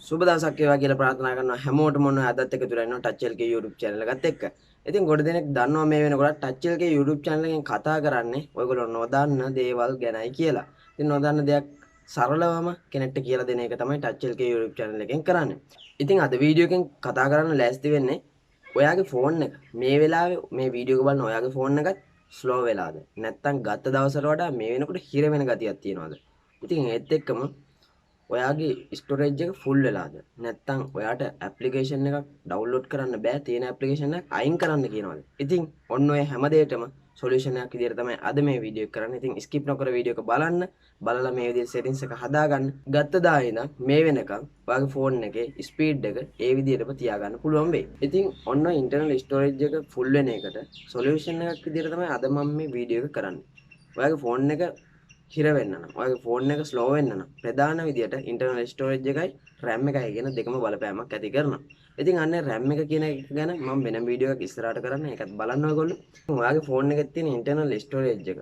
සුබ දවසක් වේවා කියලා ප්‍රාර්ථනා කරනවා හැමෝටම මොන අදත් එකතු වෙලා ඉන්නවා ටච් එල්ගේ YouTube channel එකත් එක්ක. ඉතින් ගොඩ දෙනෙක් දන්නවා මේ වෙනකොට ටච් එල්ගේ YouTube channel එකෙන් කතා කරන්නේ ඔයගොල්ලෝ නොදන්න දේවල් ගැනයි කියලා. ඉතින් නොදන්න දෙයක් සරලවම කෙනෙක්ට කියලා දෙන එක තමයි ටච් එල්ගේ YouTube channel එකෙන් කරන්නේ. ඉතින් අද වීඩියෝ එකෙන් කතා කරන්න ලෑස්ති වෙන්නේ ඔයාගේ ෆෝන් එක මේ වෙලාවේ මේ වීඩියෝ එක බලන ඔයාගේ ෆෝන් එකත් ස්ලෝ වෙලාද? නැත්නම් ගත දවසට වඩා මේ වෙනකොට හිර වෙන ගතියක් තියෙනවද? ඉතින් ඒත් එක්කම ඔයාගේ ස්ටෝරේජ් එක ෆුල් වෙලාද නැත්නම් ඔයාට ඇප්ලිකේෂන් එකක් ඩවුන්ලෝඩ් කරන්න බෑ තියෙන ඇප්ලිකේෂන් එකක් අයින් කරන්න කියනවාද ඉතින් ඔන්න ඔය හැම දෙයකම සොලියුෂන් එකක් විදිහට තමයි අද මේ වීඩියෝ එක කරන්නේ ඉතින් ස්කිප් නොකර වීඩියෝ එක බලලා මේ විදිහට සෙටින්ස් එක හදාගන්න ගත්ත දා ඉඳන් මේ වෙනකන් ඔයාගේ ෆෝන් එකේ ස්පීඩ් එක ඒ විදිහටම තියාගන්න පුළුවන් වෙයි ඉතින් ඔන්න ඉන්ටර්නල් ස්ටෝරේජ් එක ෆුල් වෙන එකට සොලියුෂන් එකක් විදිහට තමයි අද මම මේ වීඩියෝ එක කරන්නේ ඔයාගේ ෆෝන් එක හිර වෙන්න නම් ඔයාගේ ෆෝන් එක ස්ලෝ වෙන්න නම් ප්‍රධාන විදියට ඉන්ටර්නල් ස්ටෝරේජ් එකයි RAM එකයි කියන දෙකම බලපෑමක් ඇති කරනවා. ඉතින් අන්න RAM එක කියන එක ගැන මම වෙන වීඩියෝ එකක් ඉස්සරහට කරන්න ඒකත් බලන්න ඔයගොල්ලෝ. ඔයාගේ ෆෝන් එකේ තියෙන ඉන්ටර්නල් ස්ටෝරේජ් එක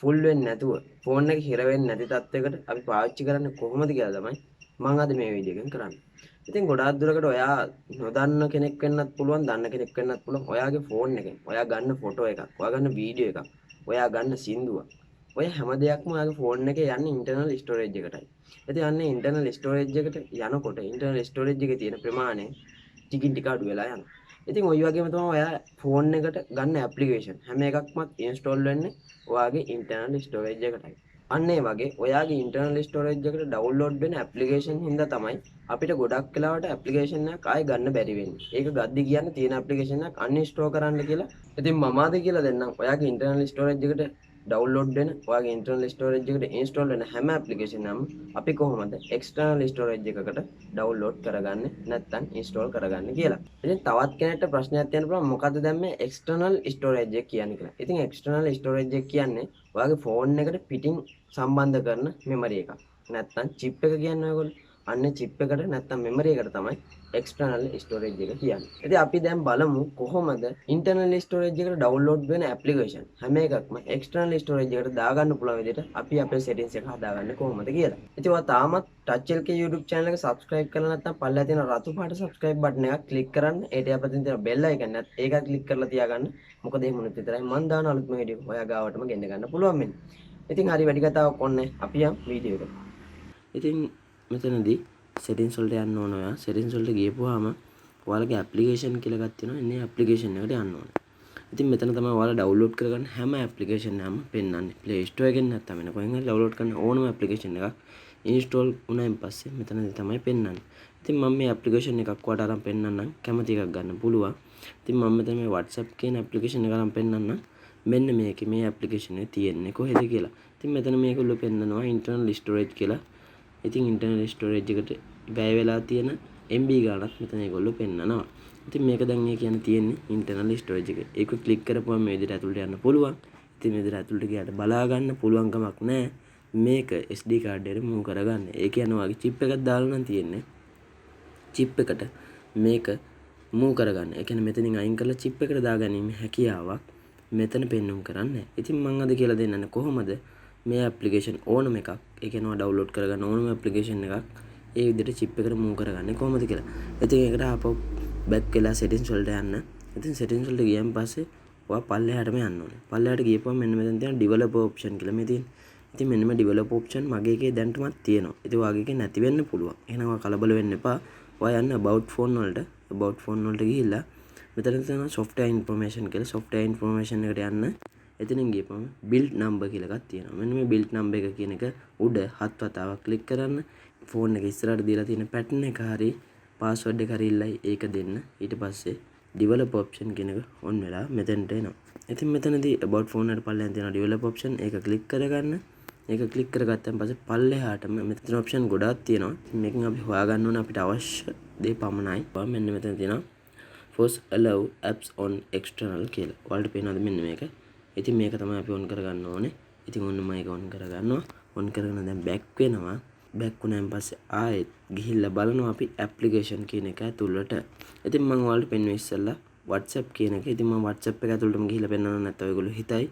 ෆුල් වෙන්නේ නැතුව ෆෝන් එක හිර වෙන්නේ නැති තත්යකට අපි පාවිච්චි කරන්නේ කොහොමද කියලා තමයි මම අද මේ වීඩියෝ එකෙන් කරන්නේ. ඉතින් ගොඩාක් දුරකට ඔයා නොදන්න කෙනෙක් වෙන්නත් පුළුවන් දන්න කෙනෙක් වෙන්නත් පුළුවන් ඔයාගේ ෆෝන් එකෙන් ඔයා ගන්න ෆොටෝ එකක් ඔයා ගන්න වීඩියෝ එකක් ඔයා ගන්න සින්දුවක් ඔය හැම දෙයක්ම ඔයාගේ ෆෝන් එකේ යන්නේ ඉන්ටර්නල් ස්ටෝරේජ් එකටයි. ඉතින් අන්නේ ඉන්ටර්නල් ස්ටෝරේජ් එකට යනකොට ඉන්ටර්නල් ස්ටෝරේජ් එකේ තියෙන ප්‍රමාණය ටිකින් ටික අඩු වෙලා යනවා. ඉතින් ওই වගේම තමයි ඔයා ෆෝන් එකට ගන්න ඇප්ලිකේෂන් හැම එකක්ම ඉන්ස්ටෝල් වෙන්නේ ඔයාගේ ඉන්ටර්නල් ස්ටෝරේජ් එකටයි. අන්න ඒ වගේ ඔයාගේ ඉන්ටර්නල් ස්ටෝරේජ් එකට ඩවුන්ලෝඩ් වෙන ඇප්ලිකේෂන් හින්දා තමයි අපිට ගොඩක් වෙලාවට ඇප්ලිකේෂන් එකක් ආයෙ ගන්න බැරි වෙන්නේ. ඒක ගද්දි කියන්නේ තියෙන ඇප්ලිකේෂන් එකක් අන්ඉන්ස්ටෝල් කරන්න කියලා. ඉතින් මම ආද කියලා දෙන්නම්. ඔයාගේ ඉන්ටර්නල් ස්ටෝරේජ් එකට ඩවුන්ලෝඩ් වෙන ඔයාගේ ඉන්ටර්නල් ස්ටෝරේජ් එකට ඉන්ස්ටෝල් වෙන හැම ඇප්ලිකේෂන් එකම අපි කොහොමද එක්ස්ටර්නල් ස්ටෝරේජ් එකකට ඩවුන්ලෝඩ් කරගන්නේ නැත්නම් ඉන්ස්ටෝල් කරගන්නේ කියලා. ඉතින් තවත් කෙනෙක්ට ප්‍රශ්නයක් තියෙන පුළුවන් මොකද්ද දැන් මේ එක්ස්ටර්නල් ස්ටෝරේජ් එක කියන්නේ කියලා. ඉතින් එක්ස්ටර්නල් ස්ටෝරේජ් එක කියන්නේ ඔයාගේ ෆෝන් එකට පිටින් සම්බන්ධ කරන මෙමරි එකක්. නැත්නම් චිප් එක කියන්නේ ඔයගොල්ලෝ අන්න චිප් එකට නැත්නම් මෙමරි එකට තමයි එක්ස්ටර්නල් ස්ටෝරේජ් එක කියන්නේ. ඉතින් අපි දැන් බලමු කොහොමද ඉන්ටර්නල් ස්ටෝරේජ් එකට ඩවුන්ලෝඩ් වෙන ඇප්ලිකේෂන් හැම එකක්ම එක්ස්ටර්නල් ස්ටෝරේජ් එකට දාගන්න පුළුවන් විදිහට අපි අපේ සෙටින්ස් එක හදාගන්නේ කොහොමද කියලා. ඉතින් ඔයා තාමත් ටච් එල්කේ YouTube channel එක subscribe කරලා නැත්නම් පල්ලෙහා තියෙන රතු පාට subscribe button එකක් click කරන්න. ඒට යපතින් තියෙන bell icon එකත් ඒක click කරලා තියාගන්න. මොකද එහෙම වුණොත් විතරයි මම දාන අලුත්ම වීඩියෝ ඔයා ගාවටම ගෙන්න ගන්න පුළුවන් වෙන්නේ. ඉතින් හරි වැඩි කතාවක් ඕනේ. අපි යම් වීඩියෝ එකට. ඉතින් මෙතනදී settings වලට යන්න ඕන ඔයා. settings වලට ගියපුවාම ඔයාලගේ application කියලා එකක් තියෙනවා. එන්නේ application එකට යන්න ඕන. ඉතින් මෙතන තමයි ඔයාලා download කරගන්න හැම application එකම පෙන්වන්නේ. Play Store එකෙන් නැත්නම් වෙන කොහෙන් හරි download කරන්න ඕනම application එකක් install වුණායින් පස්සේ මෙතනදී තමයි පෙන්වන්නේ. ඉතින් මම මේ application එකක් ඔයාලට අරන් පෙන්වන්නම්. කැමති එකක් ගන්න පුළුවන්. ඉතින් මම මෙතන මේ WhatsApp කියන application එක අරන් පෙන්වන්නම්. මෙන්න මේකේ මේ application එක තියෙන්නේ කොහෙද කියලා. ඉතින් මෙතන මේගොල්ලෝ පෙන්නනවා internal storage කියලා. ඉතින් internal storage එකට වැය වෙලා තියෙන MB ගානක් මෙතන ඒගොල්ලෝ පෙන්නනවා. ඉතින් මේක දැන් මේ කියන්නේ තියෙන්නේ internal storage එක. ඒක ක්ලික් කරපුවම මේ විදිහට ඇතුළට යන්න පුළුවන්. ඉතින් මේ විදිහට ඇතුළට ගියාට බලා ගන්න පුළුවන් කමක් නැහැ. මේක SD card එකට move කරගන්න. ඒ කියන්නේ ඔයාගේ chip එකක් දාලා නම් තියෙන්නේ. chip එකට මේක move කරගන්න. ඒ කියන්නේ මෙතනින් අයින් කරලා chip එකට දාගැනීම හැකියාවක් මෙතන පෙන්වුම් කරන්නේ. ඉතින් මම අද කියලා දෙන්නන්නේ කොහොමද මේ ඇප්ලිකේෂන් ඕනම එකක් ඒ කියනවා ඩවුන්ලෝඩ් කරගන්න ඕනම ඇප්ලිකේෂන් එකක් ඒ විදිහට chip එකට move කරගන්නේ කොහොමද කියලා. ඉතින් ඒකට ආපහු back වෙලා settings වලට යන්න. ඉතින් settings වලට ගියන් පස්සේ ඔයා පල්ලෙහාටම යන්න ඕනේ. පල්ලෙහාට ගියපුවම මෙන්න මෙතන තියෙන developer option කියලා මේ තියෙන. ඉතින් මෙන්න මේ developer option මගේ එකේ දැන්ටමත් තියෙනවා. ඉතින් ඔයාගේ එකේ නැති වෙන්න පුළුවන්. එහෙනම් ඔයා කලබල වෙන්න එපා. ඔයා යන්න about phone වලට ගිහිල්ලා මෙතන තියෙනවා software information කියලා software information එකට යන්න. එතනින් ගියපම build number කියලා එකක් තියෙනවා. මෙන්න මේ build number එක කියන එක උඩ හත් වතාවක් ක්ලික් කරන්න. ෆෝන් එක ඉස්සරහට දීලා තියෙන pattern එක හරි password එක හරි ඉල්ලයි ඒක දෙන්න. ඊට පස්සේ develop option කියන එක on වෙලා මෙතනට එනවා. ඉතින් මෙතනදී about phone එකට පල්ලෙහාන් තියෙන develop option ඒක ක්ලික් කරගන්න. ඒක ක්ලික් කරගත්තන් පස්සේ පල්ලෙහාටම මෙතන option ගොඩාක් තියෙනවා. ඉතින් මේකෙන් අපි හොයාගන්න ඕන අපිට අවශ්‍ය දේ පමණයි. මෙන්න මෙතන තියෙනවා force allow apps on external කියලා. ඔයාලට පේනවද මෙන්න මේක? ඉතින් මේක තමයි අපි on කරගන්න ඕනේ. ඉතින් ඔන්න මම ඒක on කරගන්නවා. on කරගෙන දැන් back වෙනවා. back වුණාන් පස්සේ ආයෙත් ගිහිල්ලා බලනවා අපි application කියන එක ඇතුළට. ඉතින් මම ඔයාලට පෙන්වුවේ ඉස්සෙල්ලා WhatsApp කියන එක. ඉතින් මම WhatsApp එක ඇතුළටම ගිහිල්ලා පෙන්වන්න නැත්නම් ඔයගොල්ලෝ හිතයි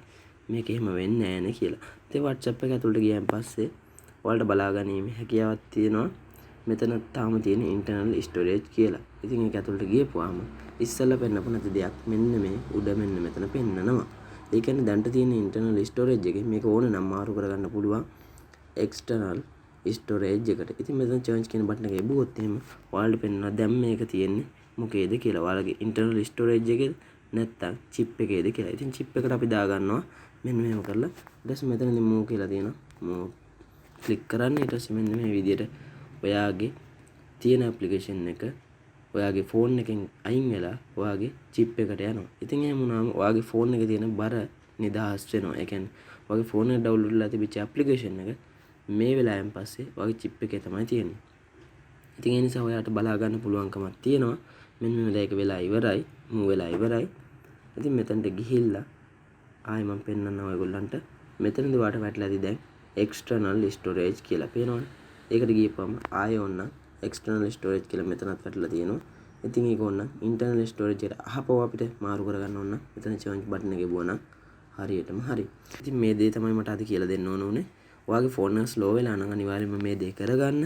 මේක එහෙම වෙන්නේ නැහැ නේ කියලා. ඉතින් WhatsApp එක ඇතුළට ගියන් පස්සේ ඔයාලට බලා ගැනීම හැකියාවක් තියෙනවා. මෙතන තාම තියෙන ඉන්ටර්නල් ස්ටෝරේජ් කියලා. ඉතින් ඒක ඇතුළට ගියපුවාම ඉස්සෙල්ලා පෙන්නපු නැති දෙයක් මෙන්න මේ උඩ මෙන්න මෙතන පෙන්නනවා. ඒ කියන්නේ දැන්ට තියෙන ඉන්ටර්නල් ස්ටෝරේජ් එකේ මේක ඕන නම් මාරු කරගන්න පුළුවන් එක්ස්ටර්නල් ස්ටෝරේජ් එකට. ඉතින් මෙතන චේන්ජ් කියන බටන් එක එබුවොත් එහෙම ඔයාලට පෙන්නනවා දැන් මේක තියෙන්නේ මොකේද කියලා. ඔයාලගේ ඉන්ටර්නල් ස්ටෝරේජ් එකේද නැත්නම් චිප් එකේද කියලා. ඉතින් චිප් එකට අපි දාගන්නවා මෙන්න මෙහෙම කරලා. ඊට පස්සේ මෙතනදී මූව් කියලා තියෙනවා. මූව් ක්ලික් කරන්න. ඊට පස්සේ මෙන්න මේ විදිහට ඔයාගේ තියෙන ඇප්ලිකේෂන් එක ඔයාගේ ෆෝන් එකෙන් අයින් වෙලා ඔයාගේ චිප් එකට යනවා. ඉතින් එහෙම වුණාම ඔයාගේ ෆෝන් එකේ තියෙන බර නිදහස් වෙනවා. ඒ කියන්නේ ඔයාගේ ෆෝන් එකේ ඩවුන්ලෝඩ් වෙලා තිබිච්ච ඇප්ලිකේෂන් එක මේ වෙලාවෙන් පස්සේ ඔයාගේ චිප් එකේ තමයි තියෙන්නේ. ඉතින් ඒ නිසා ඔයාට බලා ගන්න පුළුවන්කමක් තියෙනවා. මෙන්න මේ දෙයක වෙලා ඉවරයි, මූ වෙලා ඉවරයි. ඉතින් මෙතනට ගිහිල්ලා ආයෙ මම පෙන්නන්නම් ඔයගොල්ලන්ට. මෙතනදී ඔයාට වැටලා ඇති දැන් එක්ස්ටර්නල් ස්ටෝරේජ් කියලා පේනවනේ. ඒකට ගියපුවම ආයෙ ඕන්න එක්ස්ටර්නල් ස්ටෝරේජ් කියලා මෙතනත් වැටලා තියෙනවා. ඉතින් ඒක ඕන්න ඉන්ටර්නල් ස්ටෝරේජ් එකට අහපුව අපිට මාරු කරගන්න ඕන. මෙතන චේන්ජ් බටන් එක ගිහුවා නම් හරියටම හරි. ඉතින් මේ දේ තමයි මට අද කියලා දෙන්න ඕන උනේ. ඔයාගේ ෆෝන් එක ස්ලෝ වෙලා නම් අනිවාර්යයෙන්ම මේ දේ කරගන්න.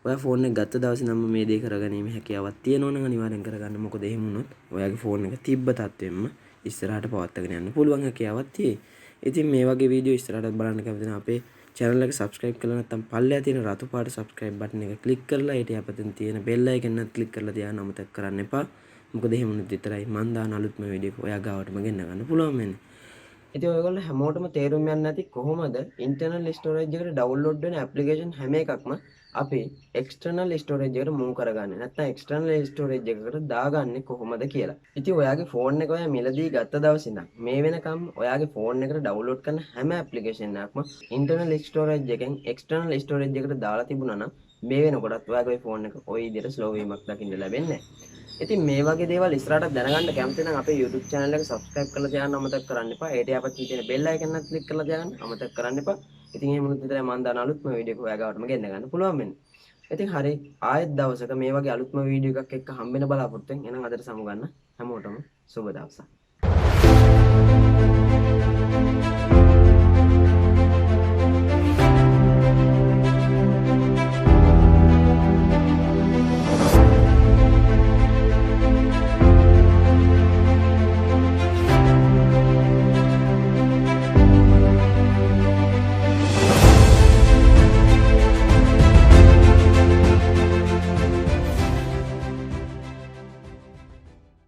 ඔයා ෆෝන් එක ගත්ත දවසේ නම් මේ දේ කරගැනීමේ හැකියාවක් තියෙනවා නම් අනිවාර්යෙන් කරගන්න. මොකද එහෙම වුණොත් ඔයාගේ ෆෝන් එක තිබ්බ තත්ත්වෙන්න ඉස්සරහට පවත්වාගෙන යන්න පුළුවන් හැකියාවක් තියෙයි. ඉතින් මේ වගේ වීඩියෝ ඉස්සරහට බලන්න කැමති නම් අපේ channel එක subscribe කරලා නැත්නම් පල්ලෙහා තියෙන රතු පාට subscribe button එක click කරලා ඊට යපතින් තියෙන bell icon එකත් click කරලා තියාගන්න අමතක කරන්න එපා. මොකද එහෙම වුණොත් විතරයි මම දාන අලුත්ම වීඩියෝ එක ඔයා ගාවටම ගෙන්න ගන්න පුළුවන් වෙන්නේ. ඉතින් ඔයගොල්ලෝ හැමෝටම තේරුම් යන්නේ නැති කොහොමද ඉන්ටර්නල් ස්ටෝරේජ් එකට ඩවුන්ලෝඩ් වෙන ඇප්ලිකේෂන් හැම එකක්ම අපි එක්ස්ටර්නල් ස්ටෝරේජ් එකට මූව් කරගන්නේ නැත්නම් එක්ස්ටර්නල් ස්ටෝරේජ් එකකට දාගන්නේ කොහොමද කියලා. ඉතින් ඔයාගේ ෆෝන් එක ඔයා මිලදී ගත්ත දවසේ ඉඳන් මේ වෙනකම් ඔයාගේ ෆෝන් එකට ඩවුන්ලෝඩ් කරන හැම ඇප්ලිකේෂන් එකක්ම ඉන්ටර්නල් ස්ටෝරේජ් එකෙන් එක්ස්ටර්නල් ස්ටෝරේජ් එකට දාලා තිබුණා නම් මේ වෙනකොටත් ඔයාගේ ෆෝන් එක ওই විදිහට ස්ලෝ වීමක් දකින්න ලැබෙන්නේ නැහැ. ඉතින් මේ වගේ දේවල් ඉස්සරහට දැනගන්න කැමති නම් අපේ YouTube channel එක subscribe කරලා තියාගන්න අමතක කරන්න එපා. ඒට යපත් තියෙන bell icon එකත් click කරලා තියාගන්න අමතක කරන්න එපා. ඉතින් එහෙම වුණොත් විතරයි මම දාන අලුත්ම වීඩියෝ එක ඔයා ගාවටම ගෙන්න ගන්න පුළුවන් වෙන්නේ. ඉතින් හරි ආයෙත් දවසක මේ වගේ අලුත්ම වීඩියෝ එකක් එක්ක හම්බෙන්න බලාපොරොත්තු වෙන. එහෙනම් අදට සමු ගන්න හැමෝටම සුබ දවසක්.